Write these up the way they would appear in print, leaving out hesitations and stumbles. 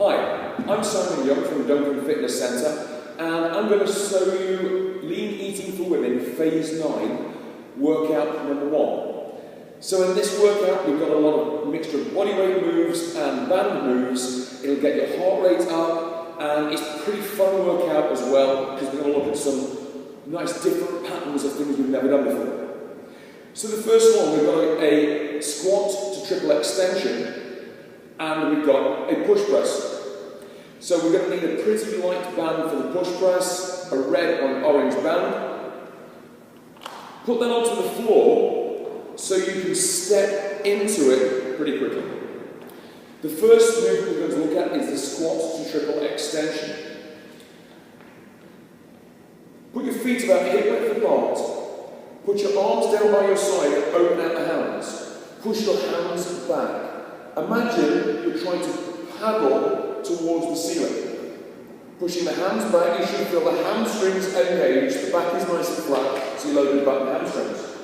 Hi, I'm Simon Young from Duncan Fitness Centre, and I'm going to show you Lean Eating for Women Phase 9, workout number 1. So in this workout, we've got a lot of mixture of body weight moves and band moves. It'll get your heart rate up, and it's a pretty fun workout as well, because we're going to look at some nice different patterns of things we've never done before. So the first one, we've got a squat to triple extension, and we've got a push press. So we're going to need a pretty light band for the push press, a red or an orange band. Put that onto the floor so you can step into it pretty quickly. The first move we're going to look at is the squat to triple extension. Put your feet about hip width apart. Put your arms down by your side and open out the hands. Push your hands back. Imagine you're trying to paddle towards the ceiling. Pushing the hands back, you should feel the hamstrings engage, the back is nice and flat, so you load the back and hamstrings.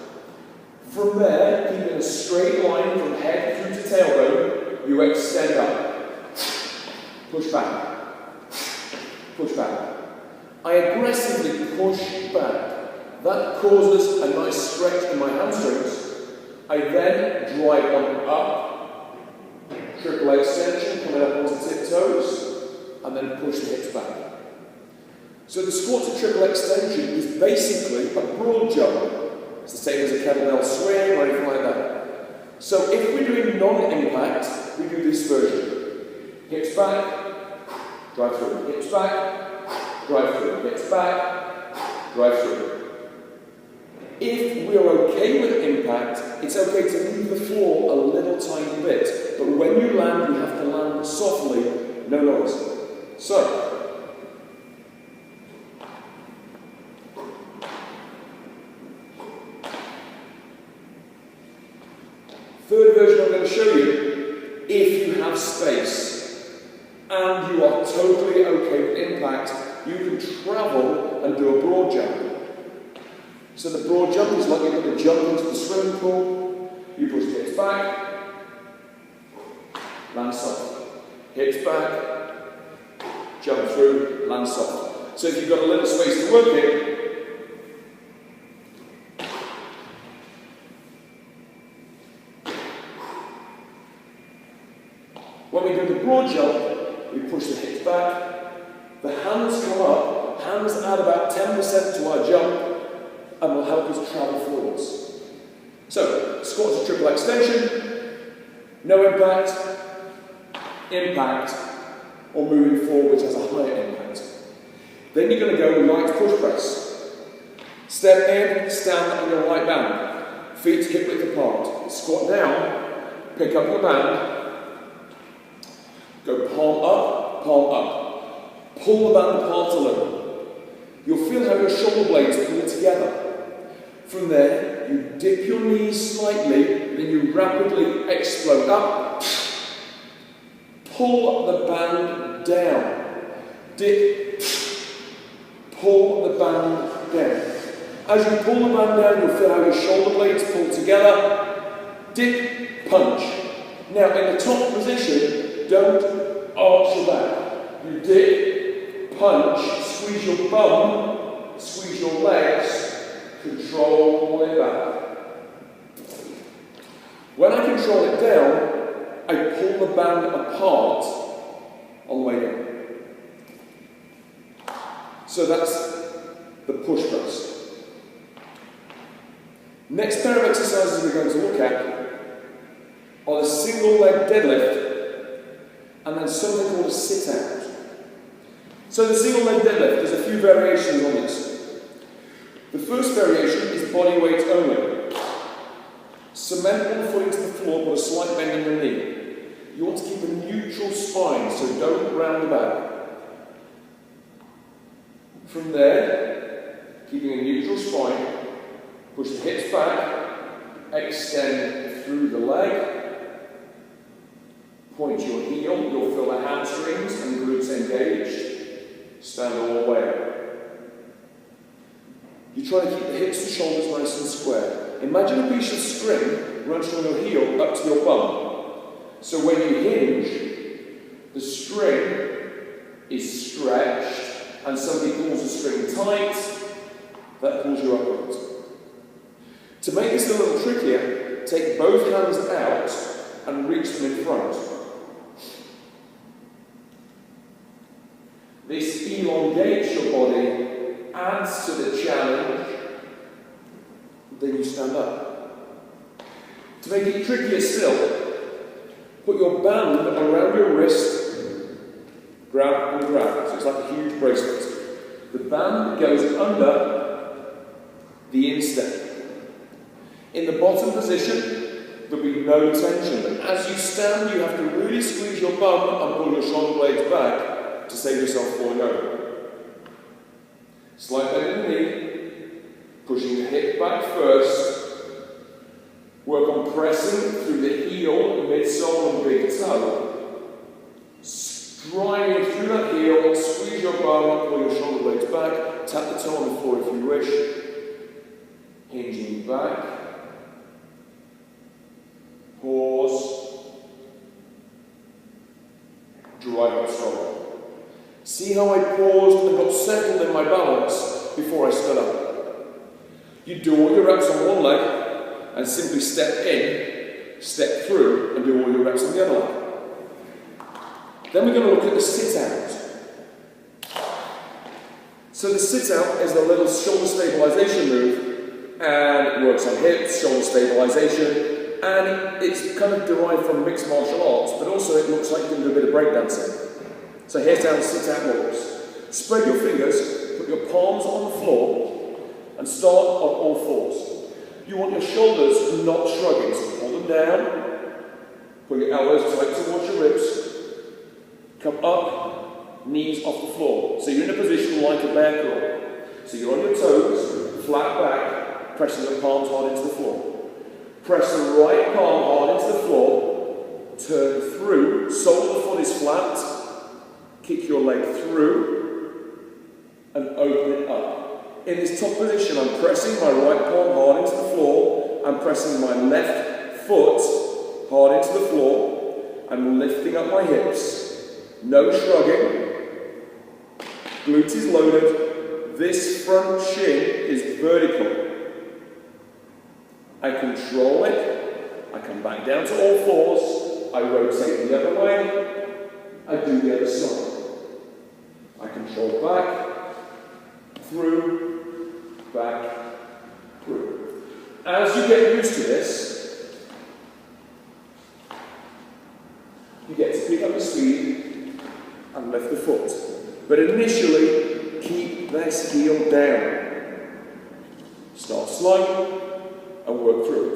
From there, keeping a straight line from head through to tailbone, you extend up. Push back. Push back. I aggressively push back. That causes a nice stretch in my hamstrings. I then drive on up. Triple extension, coming up onto tiptoes, and then push the hips back. So the squat to triple extension is basically a broad jump. It's the same as a kettlebell swing or anything like that. So if we're doing non-impact, we do this version. Hips back, drive through. Hips back, drive through. Hips back, drive through. If we're okay with impact, it's okay to leave the floor a little tiny bit. But when you land, you have to land softly, no noise. So, third version I'm going to show you, if you have space and you are totally okay with impact, you can travel and do a broad jump. So the broad jump is like you're going to jump into the swimming pool. You push the hips back, land soft. Hips back, jump through, land soft. So if you've got a little space to work in, when we do the broad jump, we push the hips back, the hands come up, hands add about 10% to our jump, and will help us travel forwards. So, squat to triple extension, no impact, impact, or moving forward which has a higher impact. Then you're going to go light push press. Step in, stand on your right band, feet hip width apart. Squat down, pick up your band, go palm up, pull the band apart a little. You'll feel how your shoulder blades pull together. From there, you dip your knees slightly, then you rapidly explode up. Pull the band down. Dip. Pull the band down. As you pull the band down, you'll feel how your shoulder blades pull together. Dip, punch. Now, in the top position, don't arch your back. You dip, punch, squeeze your bum, squeeze your legs, control it back. When I control it down, I pull the band apart on the way down. So that's the push press. Next pair of exercises we're going to look at are the single leg deadlift and then something called a sit out. So the single leg deadlift, there's a few variations on this. The first variation is body weight only. Cement one foot into the floor, put a slight bend in your knee. You want to keep a neutral spine, so don't round the back. From there, keeping a neutral spine, push the hips back, extend through the leg, point your heel, you'll feel the hamstrings and glutes engaged, stand all the way up. You try to keep the hips and shoulders nice and square. Imagine a piece of string runs from your heel up to your bum. So when you hinge, the string is stretched, and somebody pulls the string tight, that pulls you upwards. To make this a little trickier, take both hands out and reach them in front. This elongates your body, adds to the challenge, then you stand up. To make it trickier still, put your band around your wrist, grab and grab, so it's like a huge bracelet. The band goes under the instep. In the bottom position, there'll be no tension, but as you stand, you have to really squeeze your bum and pull your shoulder blades back to save yourself falling over. Slide bend in the knee, pushing the hip back first. Work on pressing through the heel, midsole and big toe. Striding through that heel, squeeze your bum, pull your shoulder blades back, tap the toe on the floor if you wish. Hinging back. Pause. Drive up strong. See how I paused and got settled in my balance before I stood up. You do all your reps on one leg and simply step in, step through, and do all your reps on the other leg. Then we're going to look at the sit-out. So the sit-out is a little shoulder stabilization move, and it works on hips, shoulder stabilization, and it's kind of derived from mixed martial arts, but also it looks like you can do a bit of breakdancing. So here's how the sit-out works. Spread your fingers, put your palms on the floor, and start on all fours. You want your shoulders not shrugging, so pull them down, pull your elbows tight towards your ribs, come up, knees off the floor. So you're in a position like a bear crawl. So you're on your toes, flat back, pressing your palms hard into the floor. Press the right palm hard into the floor, turn through, sole of the foot is flat, kick your leg through, and open it up. In this top position, I'm pressing my right palm hard into the floor, I'm pressing my left foot hard into the floor, I'm lifting up my hips, no shrugging, glute is loaded, this front shin is vertical. I control it, I come back down to all fours, I rotate the other way, I do the other side. I control back, through, back, through. As you get used to this, you get to pick up the speed and lift the foot. But initially, keep this heel down. Start slow and work through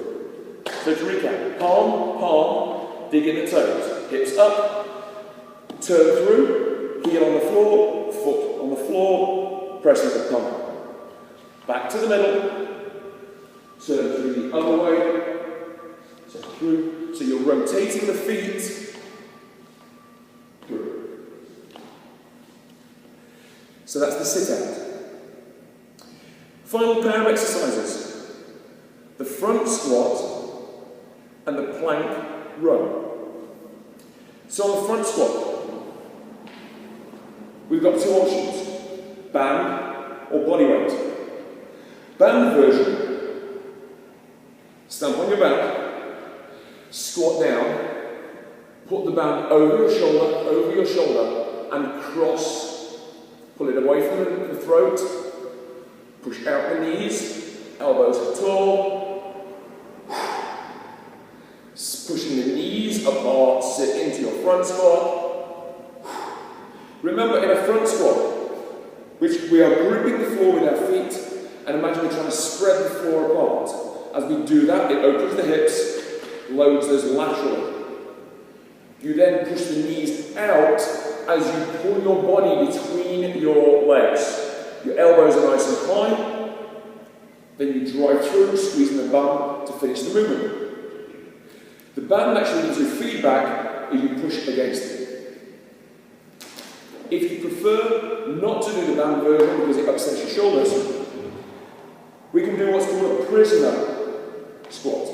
it. So to recap, palm, palm, dig in the toes, hips up, turn through, heel on the floor, foot on the floor, pressing the palm. Back to the middle, turn through the other way, turn through. So you're rotating the feet through. So that's the sit-out. Final pair of exercises. The front squat and the plank row. So on the front squat, we've got two options, band or body weight. Band version, stamp on your back, squat down, put the band over your shoulder, and cross. Pull it away from the throat, push out the knees, elbows tall, pushing the knees apart, sit into your front squat. Remember, in a front squat, which we are gripping the floor with our feet, and imagine we're trying to spread the floor apart. As we do that, it opens the hips, loads those laterally. You then push the knees out as you pull your body between your legs. Your elbows are nice and high. Then you drive through, squeezing the bum to finish the movement. The band actually gives you feedback if you push against it. If you prefer not to do the band version because it upsets your shoulders, we can do what's called a prisoner squat.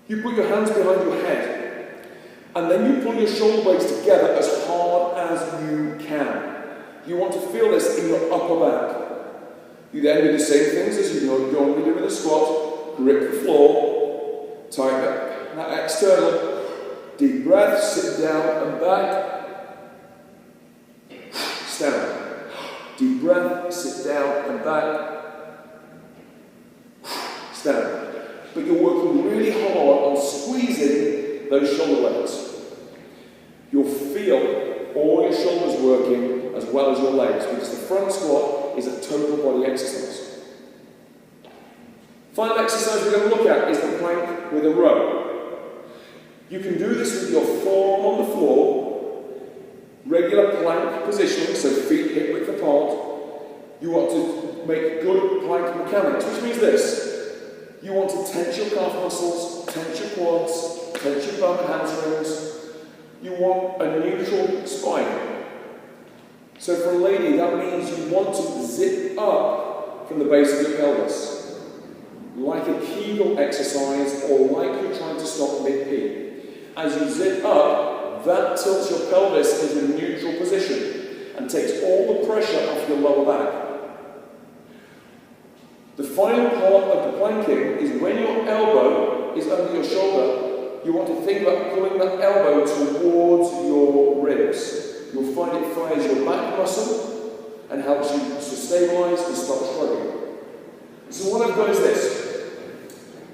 You put your hands behind your head And then you pull your shoulder blades together as hard as you can. You want to feel this in your upper back. You then do the same things as you normally do with a squat. Grip the floor, tighten up that external. Deep breath, sit down and back. Stand. Deep breath, sit down and back. Stand. But you're working really hard on squeezing those shoulder blades. You'll feel all your shoulders working as well as your legs, because the front squat is a total body exercise. Final exercise we're going to look at is the plank with a row. You can do this with your forearm on the floor, regular plank positioning, so feet hip width apart. You want to make good plank mechanics, which means this. You want to tense your calf muscles, tense your quads, tense your bum and hamstrings. You want a neutral spine. So for a lady, that means you want to zip up from the base of your pelvis, like a Kegel exercise or like you're trying to stop mid-P. As you zip up, that tilts your pelvis into a neutral position and takes all the pressure off your lower back. The final part of the planking is when your elbow is under your shoulder, you want to think about pulling that elbow towards your ribs. You'll find it fires your back muscle and helps you to stabilize and stop shrugging. So what I've got is this.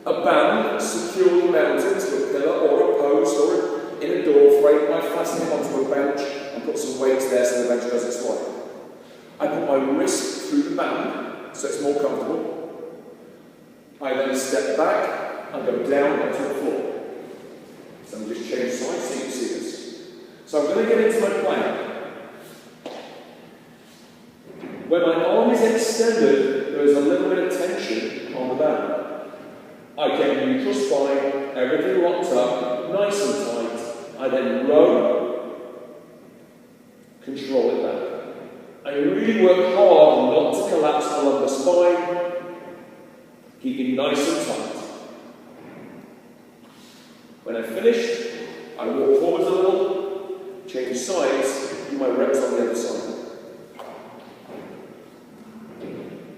A band securely mounted to a pillar or a post or in a door frame. I fasten it onto a bench and put some weights there so the bench doesn't slide. I put my wrist through the band so it's more comfortable. I then step back and go down onto the floor. So I'm just change sides so you can see this. So I'm going to get into my plank. When my arm is extended, there is a little bit of tension on the band. I get a neutral spine, everything locked up, nice and tight. I then row, control it back. I really work hard not to collapse the lumbar spine, keeping nice and tight. When I've finished, I walk forwards a little, change sides, do my reps on the other side.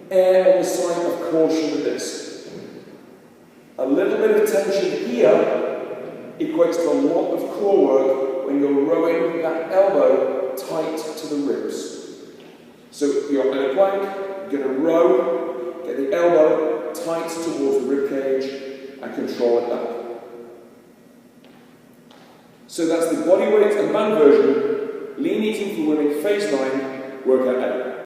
Err on the side of caution with this. A little bit of tension here equates to a lot of core work when you're rowing that elbow tight to the ribs. So you're in a plank, you're going to row, get the elbow tight towards the rib cage and control it back. So that's the body weight and band version, lean eating for women phase 9, workout 8.